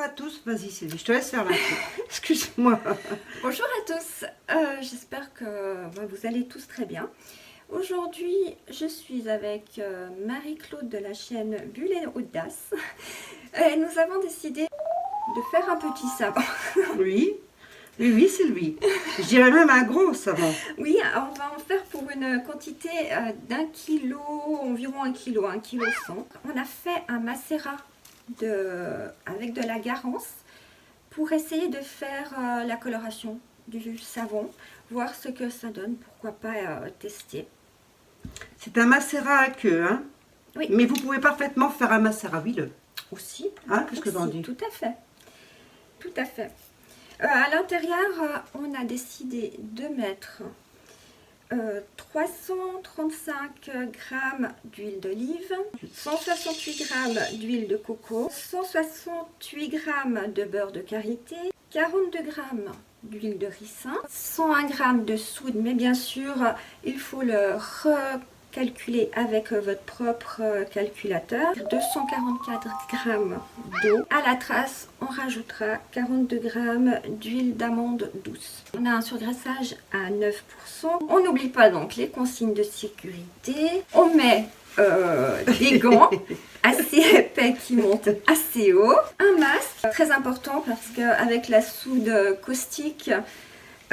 Bonjour à tous, vas-y Sylvie, je te laisse faire l'intro. Excuse-moi. Bonjour à tous, j'espère que vous allez tous très bien. Aujourd'hui, je suis avec Marie-Claude de la chaîne Bulle et Audace. Et nous avons décidé de faire un petit savon. Oui, oui Sylvie. Je dirais même un gros savon. Oui, on va en faire pour une quantité d'1 kg, environ 1 kg, 1 kg 100. On a fait un macérat avec de la garance pour essayer de faire la coloration du savon, voir ce que ça donne, pourquoi pas tester. C'est un macérat à queue, hein? Oui. Mais vous pouvez parfaitement faire un macérat huileux. Aussi, Hein, qu'est-ce que t'en dis? tout à fait. Tout à fait. À l'intérieur, on a décidé de mettre 335 g d'huile d'olive, 168 g d'huile de coco, 168 g de beurre de karité, 42 g d'huile de ricin, 101 g de soude, mais bien sûr, il faut le recalculer avec votre propre calculateur. 244 g d'eau. À la trace, on rajoutera 42 g d'huile d'amande douce. On a un surgraissage à 9%. On n'oublie pas donc les consignes de sécurité. On met des gants assez épais qui montent assez haut. Un masque, très important parce qu'avec la soude caustique,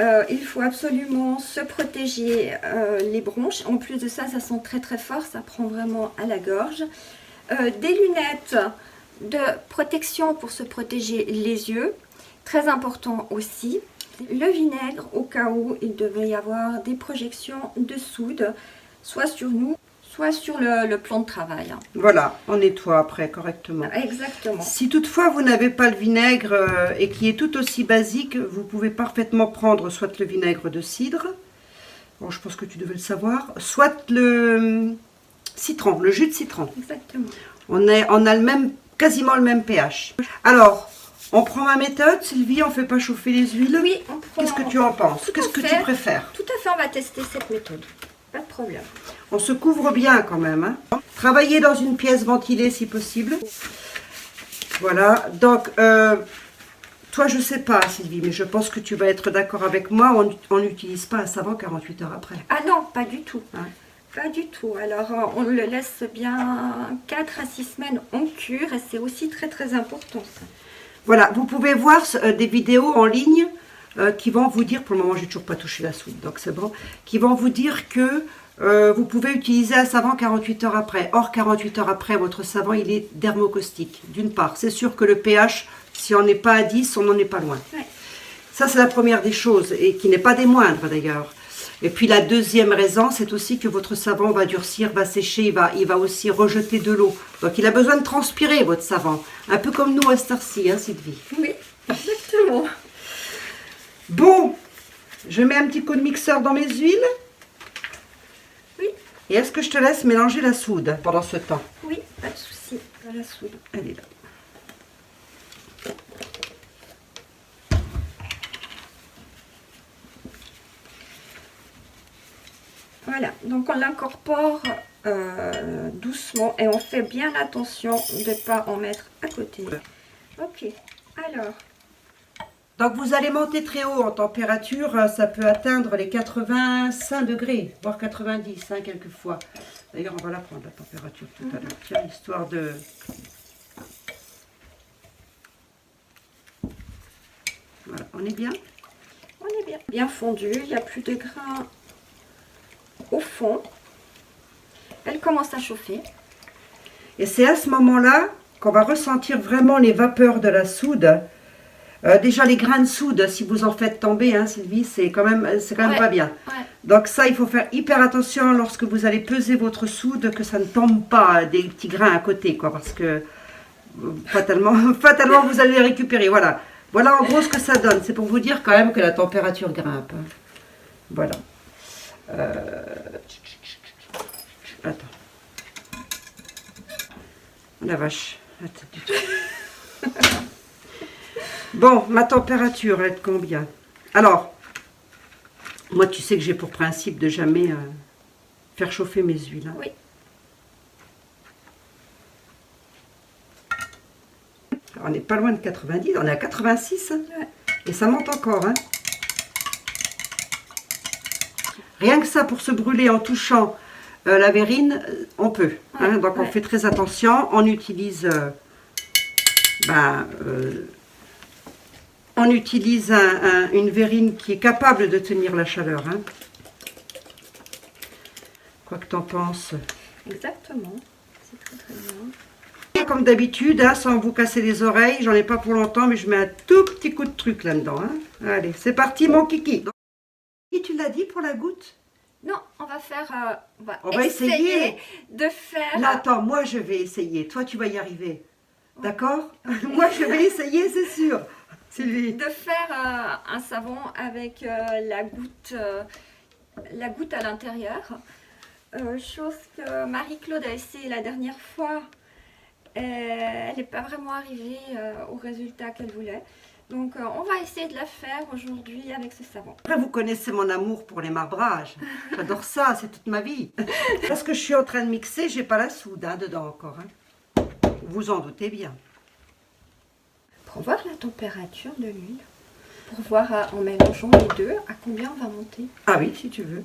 il faut absolument se protéger les bronches. En plus de ça, ça sent très très fort, ça prend vraiment à la gorge. Des lunettes de protection pour se protéger les yeux, très important aussi. Le vinaigre au cas où il devait y avoir des projections de soude, soit sur nous, soit sur le plan de travail. Voilà, on nettoie après correctement. Exactement. Si toutefois vous n'avez pas le vinaigre et qui est tout aussi basique, vous pouvez parfaitement prendre soit le vinaigre de cidre, bon, je pense que tu devais le savoir, soit le citron, le jus de citron. Exactement. On a quasiment le même pH. Alors, on prend ma méthode, Sylvie, on ne fait pas chauffer les huiles. Oui, on prend. Qu'est-ce que tu en penses? Qu'est-ce que tu préfères? Tout à fait, on va tester cette méthode. Pas de problème. On se couvre bien quand même. Hein. Travaillez dans une pièce ventilée si possible. Voilà, donc, toi je sais pas Sylvie, mais je pense que tu vas être d'accord avec moi, on n'utilise pas un savon 48 heures après. Ah non, pas du tout. Hein? Pas du tout. Alors, on le laisse bien 4 à 6 semaines en cure et c'est aussi très très important ça. Voilà, vous pouvez voir des vidéos en ligne qui vont vous dire, pour le moment j'ai toujours pas touché la soude, donc c'est bon, qui vont vous dire que vous pouvez utiliser un savon 48 heures après. Or, 48 heures après, votre savon, il est dermocaustique. D'une part, c'est sûr que le pH, si on n'est pas à 10, on n'en est pas loin. Ouais. Ça, c'est la première des choses, et qui n'est pas des moindres d'ailleurs. Et puis la deuxième raison, c'est aussi que votre savon va durcir, va sécher, il va aussi rejeter de l'eau. Donc, il a besoin de transpirer, votre savon. Un peu comme nous à cette heure-ci, hein, Sylvie? Oui, exactement. Bon, je mets un petit coup de mixeur dans mes huiles. Oui. Et est-ce que je te laisse mélanger la soude pendant ce temps? Oui, pas de souci. Dans la soude. Elle est là. Voilà, donc on l'incorpore doucement et on fait bien attention de ne pas en mettre à côté. Ok, alors. Donc vous allez monter très haut en température, ça peut atteindre les 85 degrés, voire 90 hein, quelquefois. D'ailleurs on va la prendre la température tout à l'heure, tiens, histoire de... Voilà, on est bien? On est bien. Bien fondu, il n'y a plus de grains au fond. Elle commence à chauffer. Et c'est à ce moment-là qu'on va ressentir vraiment les vapeurs de la soude. Déjà les grains de soude, si vous en faites tomber, hein, Sylvie, c'est quand même pas bien. Ouais. Donc ça, il faut faire hyper attention lorsque vous allez peser votre soude, que ça ne tombe pas des petits grains à côté, quoi, parce que fatalement vous allez les récupérer. Voilà, voilà en gros ce que ça donne. C'est pour vous dire quand même que la température grimpe. Hein. Voilà. Attends. La vache. Attends du tout. Bon, ma température est de combien? Alors, moi tu sais que j'ai pour principe de jamais faire chauffer mes huiles. Hein. Oui. Alors, on n'est pas loin de 90, on est à 86. Hein. Ouais. Et ça monte encore. Hein. Rien que ça, pour se brûler en touchant la verrine, on peut. Hein. Ouais, Donc on fait très attention. On utilise, une verrine qui est capable de tenir la chaleur. Hein. Quoi que t'en penses. Exactement. C'est très très bien. Comme d'habitude, hein, sans vous casser les oreilles, j'en ai pas pour longtemps, mais je mets un tout petit coup de truc là-dedans. Hein. Allez, c'est parti mon kiki. Et tu l'as dit pour la goutte? Non, on va faire... On va essayer de faire... Non, attends, moi je vais essayer. Toi, tu vas y arriver. D'accord? Moi, je vais essayer, c'est sûr. Sylvie. De faire un savon avec la goutte à l'intérieur. Chose que Marie-Claude a essayé la dernière fois. Elle n'est pas vraiment arrivée au résultat qu'elle voulait. Donc on va essayer de la faire aujourd'hui avec ce savon. Après, vous connaissez mon amour pour les marbrages. J'adore ça, c'est toute ma vie. Parce que je suis en train de mixer, j'ai pas la soude hein, dedans encore. Hein. Vous en doutez bien. Pour voir la température de l'huile, pour voir en mélangeant les deux, à combien on va monter. Ah oui, si tu veux.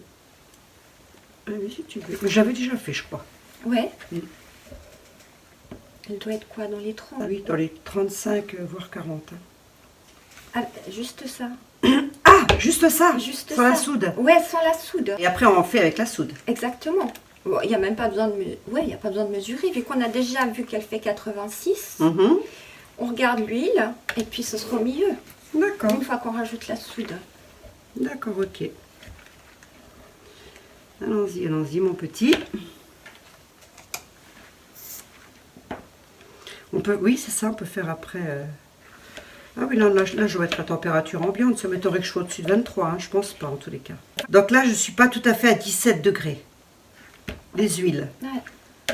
Ah oui, si tu veux. Mais j'avais déjà fait, je crois. Ouais. Mm. Elle doit être quoi, dans les 30? Ah oui, dans les 35, voire 40. Hein. Ah, juste ça. Ah, juste ça, Juste sans ça. la soude. Ouais, sans la soude. Et après, on en fait avec la soude. Exactement. Bon, il n'y a même pas besoin de il y a pas besoin de mesurer, vu qu'on a déjà vu qu'elle fait 86. Mhm. On regarde l'huile et puis ce sera au milieu. D'accord. Une fois qu'on rajoute la soude. D'accord, ok. Allons-y, allons-y, mon petit. On peut, oui, c'est ça, on peut faire après. Ah oui, là, je vais être à température ambiante. Ça m'étonnerait que je sois au-dessus de 23, hein, je pense pas en tous les cas. Donc là, je ne suis pas tout à fait à 17 degrés. Les huiles. Ouais.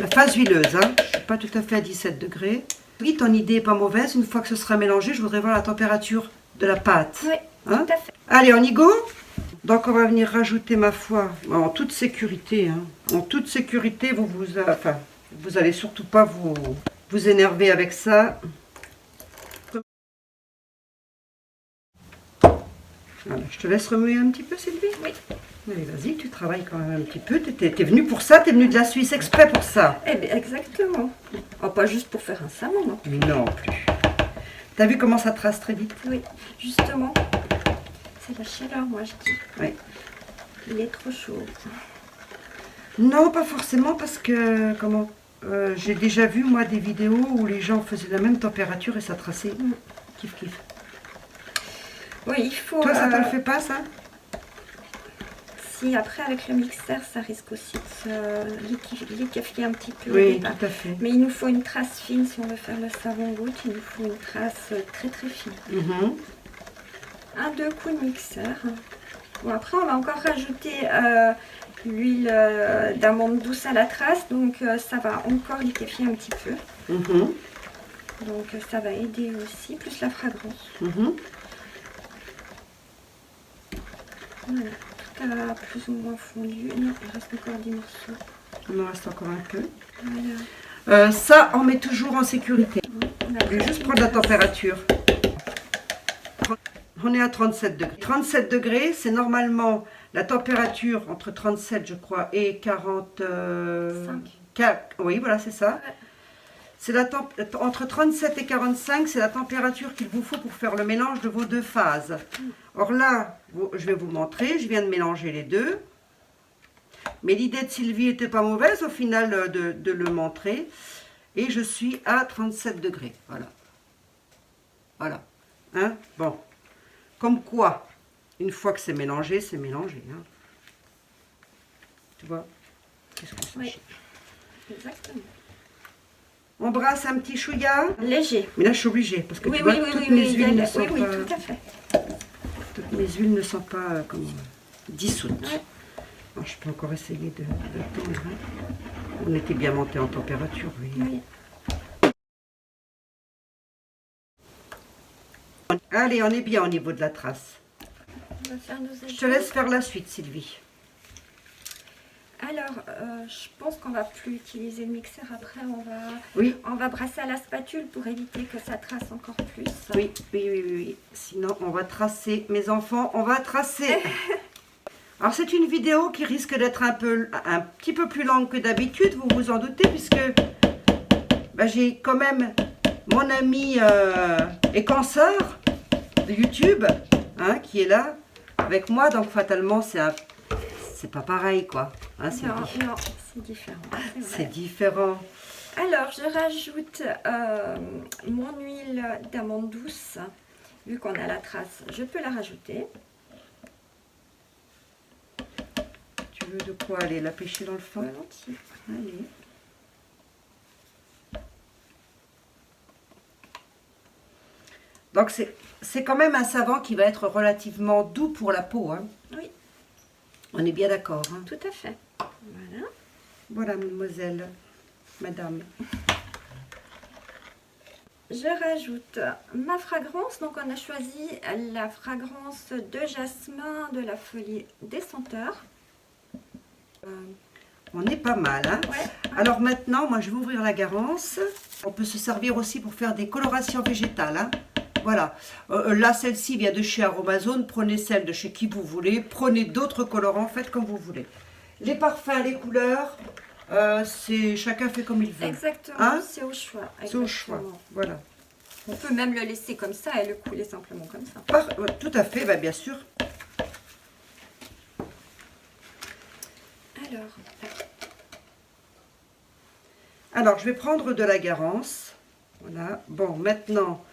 La phase huileuse, hein. Je ne suis pas tout à fait à 17 degrés. Oui, ton idée n'est pas mauvaise. Une fois que ce sera mélangé, je voudrais voir la température de la pâte. Oui, Hein? tout à fait. Allez, on y go. Donc on va venir rajouter, ma foi, en toute sécurité. Hein. En toute sécurité, vous allez surtout pas vous énerver avec ça. Voilà, je te laisse remuer un petit peu, Sylvie. Oui. Allez, vas-y, tu travailles quand même un petit peu. T'es venue pour ça, t'es venue de la Suisse exprès pour ça. Eh bien, exactement. Oh, pas juste pour faire un savon, non? Non plus. T'as vu comment ça trace très vite? Oui, justement. C'est la chaleur, moi, je dis. Oui. Il est trop chaud. Non, pas forcément, parce que, j'ai déjà vu, moi, des vidéos où les gens faisaient la même température et ça traçait. Kiff, kiff. Oui, il faut... Toi, ça te le fait pas, ça? Si, après, avec le mixeur, ça risque aussi de se liquéfier un petit peu. Oui, tout à fait. Mais il nous faut une trace fine. Si on veut faire le savon goutte, il nous faut une trace très très fine. Mhm. Un, deux coups de mixeur. Bon, après, on va encore rajouter l'huile d'amande douce à la trace. Donc, ça va encore liquéfier un petit peu. Mhm. Donc, ça va aider aussi, plus la fragrance. Mhm. Voilà. Tout a plus ou moins fondu. Non, il reste encore 10 morceaux. Il en reste encore un peu. Voilà. Ça, on met toujours en sécurité. On Je vais juste prendre la température. On est à 37 degrés. 37 degrés, c'est normalement la température entre 37, je crois, et 45. Oui, voilà, c'est ça. Ouais. C'est entre 37 et 45, c'est la température qu'il vous faut pour faire le mélange de vos deux phases. Or là, je vais vous montrer, je viens de mélanger les deux. Mais l'idée de Sylvie n'était pas mauvaise au final de le montrer. Et je suis à 37 degrés. Voilà. Voilà. Hein? Bon. Comme quoi, une fois que c'est mélangé, c'est mélangé. Hein? Tu vois? Qu'est-ce qu'on s'en Oui. chie? Exactement. On brasse un petit chouïa. Léger. Mais là, je suis obligée. Parce que Oui, tu vois, oui, toutes oui, mes oui, huiles ne oui, sont oui, pas... tout à fait. Toutes mes huiles ne sont pas dissoutes. Ouais. Alors, je peux encore essayer de tendre. Hein. On était bien monté en température, oui. Oui. Allez, on est bien au niveau de la trace. On va faire nos Je te laisse faire la suite, Sylvie. Alors, je pense qu'on va plus utiliser le mixeur. Après, Oui. on va brasser à la spatule pour éviter que ça trace encore plus. Oui, oui, oui, oui, oui. Sinon, on va tracer. Mes enfants, on va tracer. Alors, c'est une vidéo qui risque d'être un petit peu plus longue que d'habitude, vous vous en doutez, puisque ben, j'ai quand même mon ami et consoeur de YouTube hein, qui est là avec moi. Donc, fatalement, c'est pas pareil, quoi. Hein, Non, c'est différent. C'est différent. Alors, je rajoute mon huile d'amande douce. Vu qu'on a la trace, je peux la rajouter. Tu veux de quoi aller la pêcher dans le fond? Volontiers. Allez. Donc, c'est quand même un savon qui va être relativement doux pour la peau. Hein. Oui. On est bien d'accord. Hein. Tout à fait. Voilà. Voilà, mademoiselle, madame. Je rajoute ma fragrance. Donc, on a choisi la fragrance de jasmin de la folie des senteurs. On est pas mal. Hein. Ouais. Alors maintenant, moi, je vais ouvrir la garance. On peut se servir aussi pour faire des colorations végétales. Hein. Voilà. Là, celle-ci vient de chez Aromazone. Prenez celle de chez qui vous voulez. Prenez d'autres colorants. Faites comme vous voulez. Les parfums, les couleurs, chacun fait comme il veut. Exactement. Hein? C'est au choix. C'est au choix. Voilà. On peut même le laisser comme ça et le couler simplement comme ça. Tout à fait, bah, bien sûr. Alors, je vais prendre de la garance. Voilà. Bon, maintenant,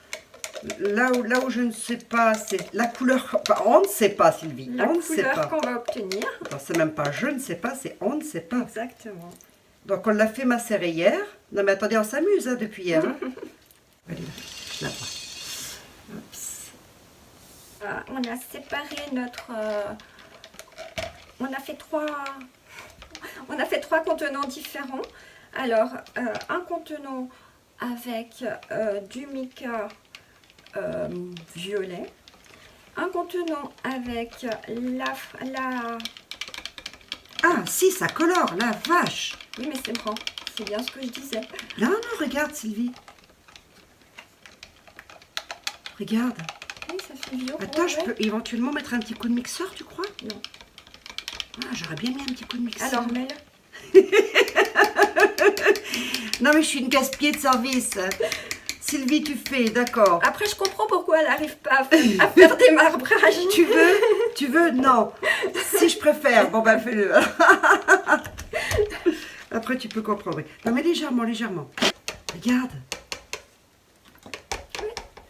là où je ne sais pas, c'est la couleur. Enfin, on ne sait pas, Sylvie. La on ne sait couleur pas. qu'on va obtenir. Attends, c'est même pas je ne sais pas, c'est on ne sait pas. Exactement. Donc, on l'a fait macérer hier. Non, mais attendez, on s'amuse hein, depuis hier. Hein. Allez, je la vois. Oups. On a séparé notre... on a fait trois contenants différents. Alors, un contenant avec du mica violet. Un contenant avec la... Ah, si, ça colore, la vache. Oui, mais c'est bon. C'est bien ce que je disais. Non, non, regarde, Sylvie. Regarde. Oui, ça fait vieux. Attends, je peux éventuellement mettre un petit coup de mixeur, tu crois? Non. Ah, j'aurais bien mis un petit coup de mixeur. Alors, mets-le. Non, mais je suis une casse-pied de service. Sylvie, tu fais, d'accord. Après, je comprends pourquoi elle n'arrive pas à faire des marbrages. Tu veux? Non. Si je préfère, bon ben fais-le. Après, tu peux comprendre. Non, mais légèrement, légèrement. Regarde.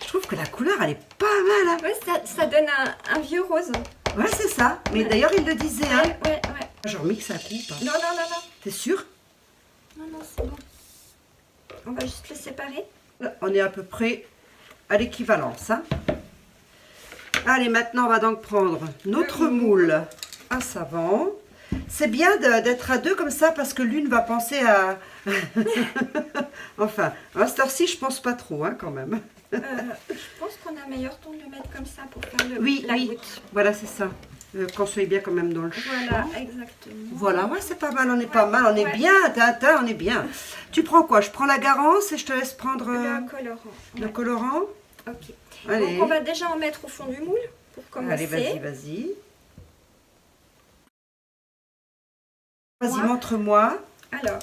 Je trouve que la couleur, elle est pas mal. Hein. Ouais, ça donne un vieux rose. Ouais, c'est ça. Mais d'ailleurs, il le disait. Hein. Ouais. Genre mixe un coup ou pas? Non. T'es sûr? Non, c'est bon. On va juste le séparer. On est à peu près à l'équivalence. Hein. Allez, maintenant, on va donc prendre notre moule à savon. C'est bien d'être à deux comme ça parce que l'une va penser à... Enfin, à cette heure-ci, je pense pas trop, hein, quand même. Je pense qu'on a meilleur temps de le mettre comme ça pour faire la Oui. goutte. Voilà, c'est ça. Qu'on soit bien quand même dans le champ. Voilà, exactement. Voilà, ouais, c'est pas mal, on est pas mal, on est ouais. bien, Tintin, on est bien. Tu prends quoi? Je prends la garance et je te laisse prendre Le colorant. le colorant. Ok. Allez. Donc on va déjà en mettre au fond du moule pour commencer. Allez, vas-y. Vas-y, montre-moi. Alors,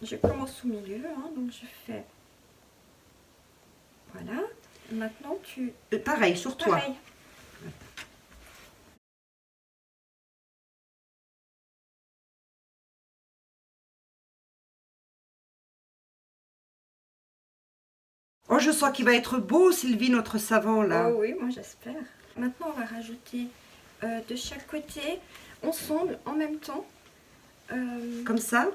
je commence au milieu, hein, donc je fais... Voilà. Et maintenant, tu... Pareil, sur toi. Pareil. Oh, je sens qu'il va être beau, Sylvie, notre savon, là. Oh oui, moi j'espère. Maintenant, on va rajouter de chaque côté, ensemble, en même temps. Comme ça?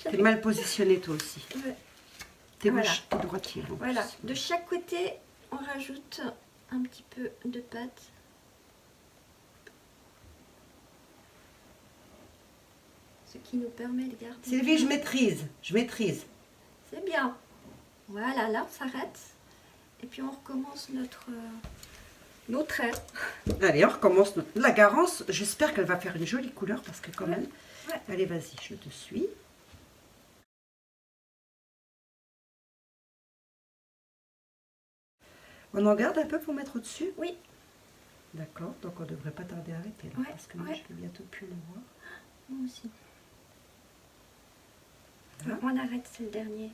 T'es mal positionné, toi aussi. Ouais. T'es Voilà. t'es droitier. en Voilà, plus. de chaque côté, on rajoute un petit peu de pâte. Ce qui nous permet de garder... Sylvie, je maîtrise. C'est bien. Voilà, là, on s'arrête. Et puis, on recommence nos traits. Allez, on recommence la garance. J'espère qu'elle va faire une jolie couleur parce que quand même, Ouais. Allez, vas-y, je te suis. On en garde un peu pour mettre au-dessus? Oui. D'accord, donc on ne devrait pas tarder à arrêter là, Ouais, parce que moi ouais. je vais bientôt plus le voir. Moi aussi. Voilà. On arrête, c'est le dernier.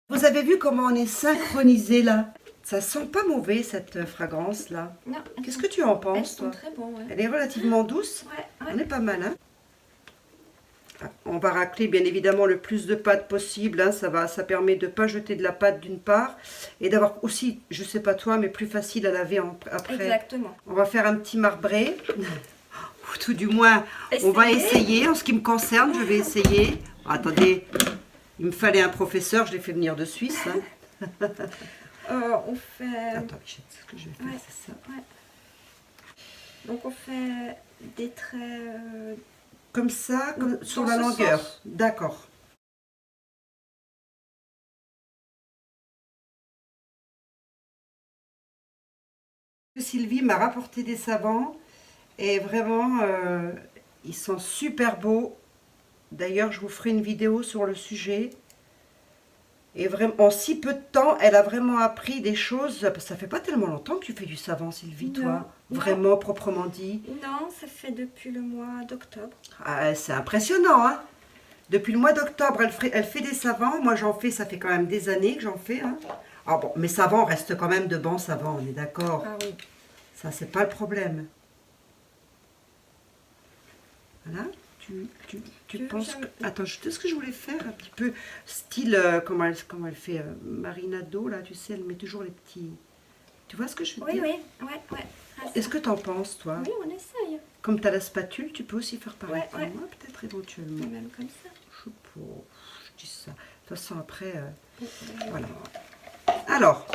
Vous avez vu comment on est synchronisé là? Ça sent pas mauvais cette fragrance là. Non, Qu'est-ce que tu en elles penses sont toi? très bons, ouais. Elle est relativement douce. Ouais, On ouais. est pas mal, hein? Ah, on va racler bien évidemment le plus de pâte possible, hein, ça permet de ne pas jeter de la pâte d'une part et d'avoir aussi, je sais pas toi, mais plus facile à laver après. Exactement. On va faire un petit marbré, ou tout du moins on va essayer, en ce qui me concerne je vais essayer. Attendez, il me fallait un professeur, je l'ai fait venir de Suisse. Hein. On fait... Attends, ce que je vais faire, Ouais. c'est ça. Ouais. Donc on fait des traits... Comme ça, comme sur dans la ce longueur. sens. D'accord. Sylvie m'a rapporté des savons et vraiment, ils sont super beaux. D'ailleurs, je vous ferai une vidéo sur le sujet. Et vraiment, en si peu de temps, elle a vraiment appris des choses. Parce que ça fait pas tellement longtemps que tu fais du savon, Sylvie, toi. Non. Vraiment, proprement dit. Non, ça fait depuis le mois d'octobre. Ah, c'est impressionnant, hein. Depuis le mois d'octobre, elle fait des savons. Moi, j'en fais, ça fait quand même des années que j'en fais. Hein. Ah bon, mes savons restent quand même de bons savons, on est d'accord. Ah oui. Ça, c'est pas le problème. Voilà. Tu penses que... Attends, ce que je voulais faire un petit peu style, comment elle fait Marinado, là, tu sais, elle met toujours les petits... Tu vois ce que je veux Oui, dire? oui, ouais, ouais. Ah, Est-ce que t'en penses, toi? oui, on essaye. Comme tu as la spatule, tu peux aussi faire pareil Ouais, pour ouais. moi, peut-être éventuellement. Même comme ça. Je sais pas, je dis ça. De toute façon, après, Ouais. voilà. Alors,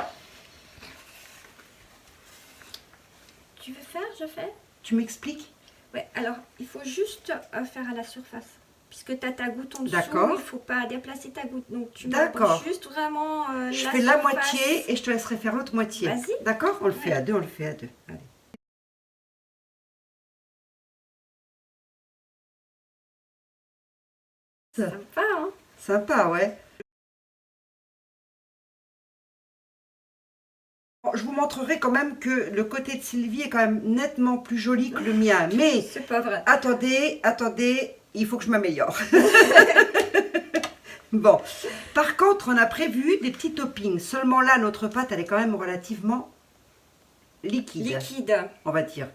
Tu veux faire, je fais? tu m'expliques? Ouais, alors il faut juste faire à la surface. Puisque tu as ta goutte en dessous, D'accord. il ne faut pas déplacer ta goutte. Donc tu D'accord. marques juste vraiment Je la fais la surface. moitié et je te laisserai faire l'autre moitié. Vas-y. D'accord? On le fait Ouais. à deux, on le fait à deux. Allez. Sympa, hein? Sympa, ouais. Bon, je vous montrerai quand même que le côté de Sylvie est quand même nettement plus joli que le mien. Mais C'est pas vrai. attendez, il faut que je m'améliore. Bon, par contre, on a prévu des petits toppings. Seulement là, notre pâte, elle est quand même relativement liquide, Liquide. on va dire.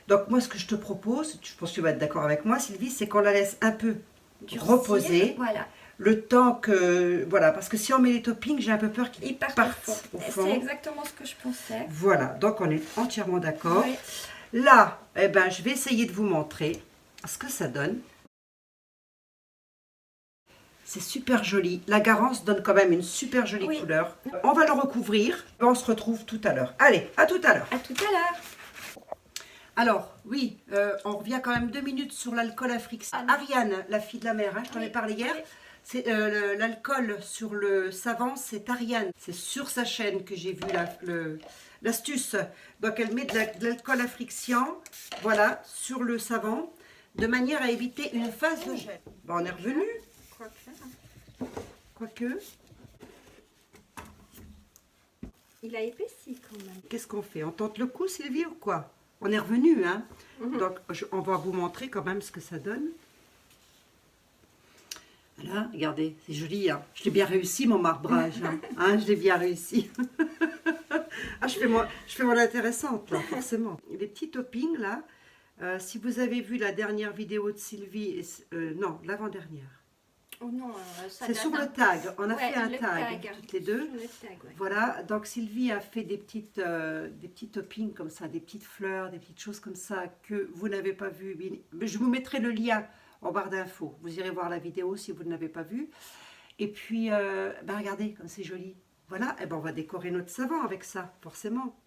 Donc moi, ce que je te propose, je pense que tu vas être d'accord avec moi, Sylvie, c'est qu'on la laisse un peu Durcir, reposer. Voilà. Le temps que... Voilà, parce que si on met les toppings, j'ai un peu peur qu'ils Ils partent partent au au fond. fond. C'est exactement ce que je pensais. Voilà, donc on est entièrement d'accord. Ouais. Là, eh ben, je vais essayer de vous montrer ce que ça donne. C'est super joli. La Garance donne quand même une super jolie Oui. couleur. On va le recouvrir. On se retrouve tout à l'heure. Allez, à tout à l'heure. À tout à l'heure. Alors, oui, on revient quand même 2 minutes sur l'alcool à friction. Ariane, la fille de la mère, hein, je t'en ai parlé hier. Oui. C'est l'alcool sur le savon, c'est Ariane. C'est sur sa chaîne que j'ai vu l'astuce. Donc, elle met de l'alcool à friction, voilà, sur le savon, de manière à éviter une phase de gel. Bon, on est revenu. Quoique, Il a épaissi quand même. qu'est-ce qu'on fait? On tente le coup, Sylvie, ou quoi? On est revenu, hein? Donc, on va vous montrer quand même ce que ça donne. Voilà, regardez, c'est joli, hein? Je l'ai bien réussi, mon marbrage, hein? Hein, je l'ai bien réussi. Ah, je fais mon intéressante, là, forcément. Les petits toppings, là, si vous avez vu la dernière vidéo de Sylvie, non, l'avant-dernière. Oh non, ça C'est date sur un le peu. tag, on a Ouais, fait un le tag, toutes les deux. Sur le tag, ouais. Voilà, donc Sylvie a fait des petits toppings comme ça, des petites fleurs, des petites choses comme ça que vous n'avez pas vu. Mais je vous mettrai le lien en barre d'infos. Vous irez voir la vidéo si vous ne l'avez pas vue. Et puis, ben regardez comme c'est joli. Voilà, et ben on va décorer notre savon avec ça, forcément.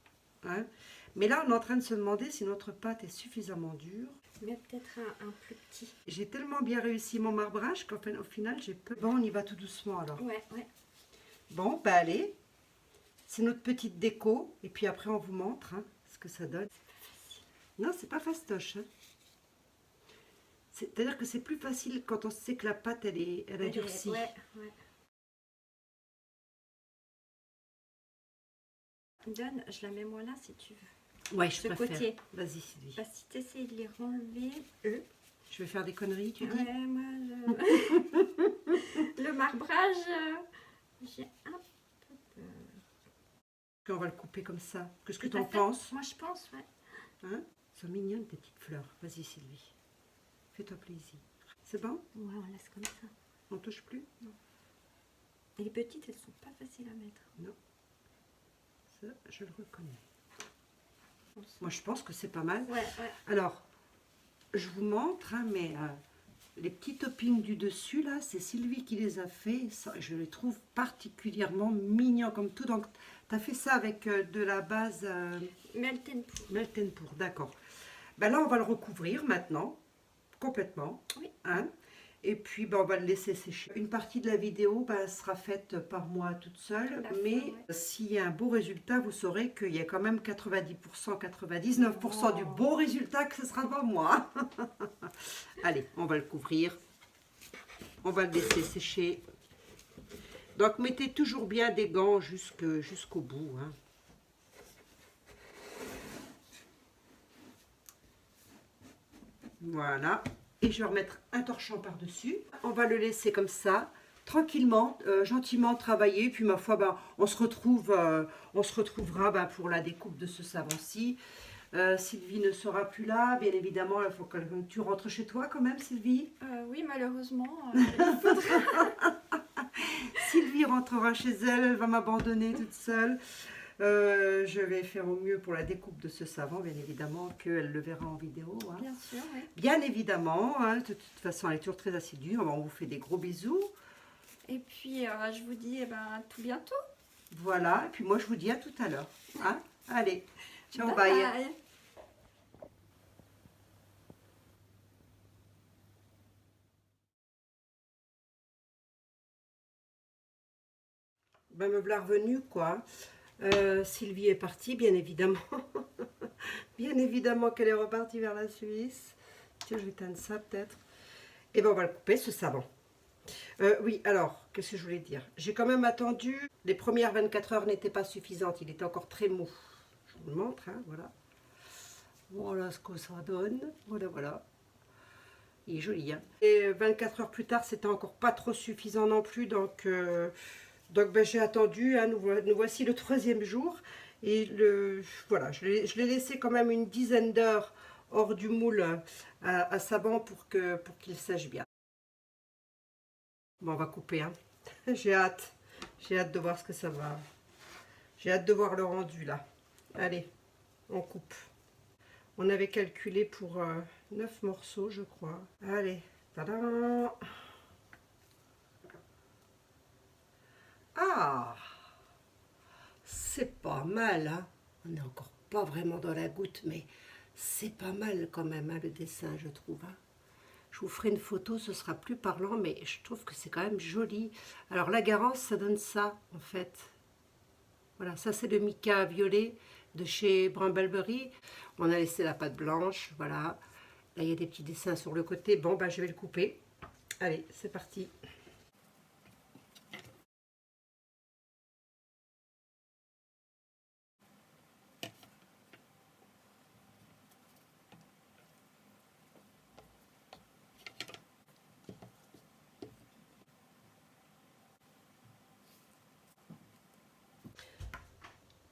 Hein. Mais là, on est en train de se demander si notre pâte est suffisamment dure. Mais peut-être un plus petit. J'ai tellement bien réussi mon marbrage qu'au final, j'ai peu. Bon, on y va tout doucement alors. Ouais, ouais. Bon, bah allez. C'est notre petite déco. Et puis après, on vous montre hein, ce que ça donne. Non, c'est pas fastoche. Hein. C'est-à-dire que c'est plus facile quand on sait que la pâte, elle a durci. Ouais, ouais. Donne, je la mets moi là si tu veux. Ouais, je Ce préfère. côté. Vas-y, Sylvie. Bah, si tu essayes de les renlever. Je vais faire des conneries, tu dis? Ouais, moi, le marbrage, j'ai un peu peur. On va le couper comme ça. Qu'est-ce que Tout tu à en fait. penses? Moi, je pense, ouais. Hein? Elles sont mignonnes, tes petites fleurs. Vas-y, Sylvie. Fais-toi plaisir. C'est bon? Ouais, on laisse comme ça. On touche plus? Non. Et les petites, elles sont pas faciles à mettre. Non. Ça, je le reconnais. On sent. Moi, je pense que c'est pas mal. Ouais, ouais. Alors, je vous montre, hein, mais les petits toppings du dessus, là, c'est Sylvie qui les a fait. Ça, je les trouve particulièrement mignons comme tout. Donc, tu as fait ça avec de la base Meltenpour. Meltenpour, d'accord. Ben là, on va le recouvrir maintenant, complètement. Oui. Hein. Et puis, ben, on va le laisser sécher. Une partie de la vidéo ben, sera faite par moi toute seule. D'accord, Mais ouais. s'il y a un beau résultat, vous saurez qu'il y a quand même 90%, 99% du Oh. beau résultat que ce sera pas moi. Allez, on va le couvrir. On va le laisser sécher. Donc, mettez toujours bien des gants jusqu'au bout. Hein. Voilà. Et je vais remettre un torchon par-dessus. On va le laisser comme ça, tranquillement, gentiment travailler. Puis ma foi, ben, on se retrouvera ben, pour la découpe de ce savon-ci. Sylvie ne sera plus là, bien évidemment. Il faut que tu rentres chez toi quand même, Sylvie. Oui, malheureusement. Sylvie rentrera chez elle, elle va m'abandonner toute seule. Je vais faire au mieux pour la découpe de ce savon, bien évidemment, qu'elle le verra en vidéo. Hein. Bien sûr, oui. Bien évidemment, hein, de toute façon, elle est toujours très assidue. On vous fait des gros bisous. Et puis, je vous dis à tout bientôt. Voilà, et puis moi, je vous dis à tout à l'heure. Hein. Allez, ciao, Bye bye. bye. Ben, me voilà revenue, quoi. Sylvie est partie, bien évidemment. Bien évidemment qu'elle est repartie vers la Suisse. Tiens, je vais éteindre ça, peut-être. Et ben, on va le couper, ce savon. Oui, alors, qu'est-ce que je voulais dire? J'ai quand même attendu. Les premières 24 heures n'étaient pas suffisantes. Il était encore très mou. Je vous le montre, hein, voilà. Voilà ce que ça donne. Voilà, voilà. Il est joli, hein. Et 24 heures plus tard, c'était encore pas trop suffisant non plus. Donc ben, j'ai attendu. Hein, nous voici le 3e jour. Et voilà, je l'ai laissé quand même une dizaine d'heures hors du moule à savon pour qu'il sèche bien. Bon, on va couper, hein. J'ai hâte de voir ce que ça va. J'ai hâte de voir le rendu, là. Allez, on coupe. On avait calculé pour 9 morceaux, je crois. Allez, tadam! Ah! C'est pas mal, hein. On n'est encore pas vraiment dans la goutte, mais c'est pas mal quand même, hein, le dessin, je trouve, hein. Je vous ferai une photo, ce sera plus parlant, mais je trouve que c'est quand même joli. Alors la Garance, ça donne ça, en fait. Voilà, ça c'est le mica violet de chez Brambleberry. On a laissé la pâte blanche, voilà. Là, il y a des petits dessins sur le côté. Bon, ben, je vais le couper. Allez, c'est parti.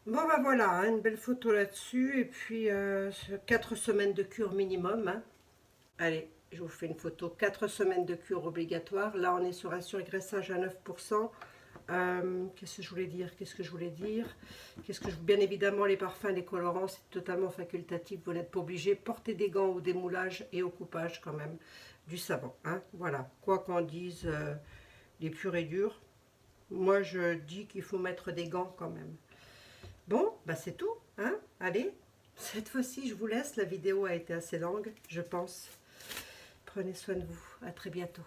Bon ben voilà, hein, une belle photo là-dessus. Et puis 4 semaines de cure minimum. Hein. Allez, je vous fais une photo. 4 semaines de cure obligatoire. Là, on est sur un surgraissage à 9%. Qu'est-ce que je voulais dire? Bien évidemment, les parfums, les colorants, c'est totalement facultatif. Vous n'êtes pas obligé. Portez des gants au démoulage et au coupage quand même du savon. Hein. Voilà, quoi qu'en disent les purs et durs. Moi, je dis qu'il faut mettre des gants quand même. Bon, bah c'est tout, hein. Allez, Cette fois-ci, je vous laisse. La vidéo a été assez longue, je pense. Prenez soin de vous. À très bientôt.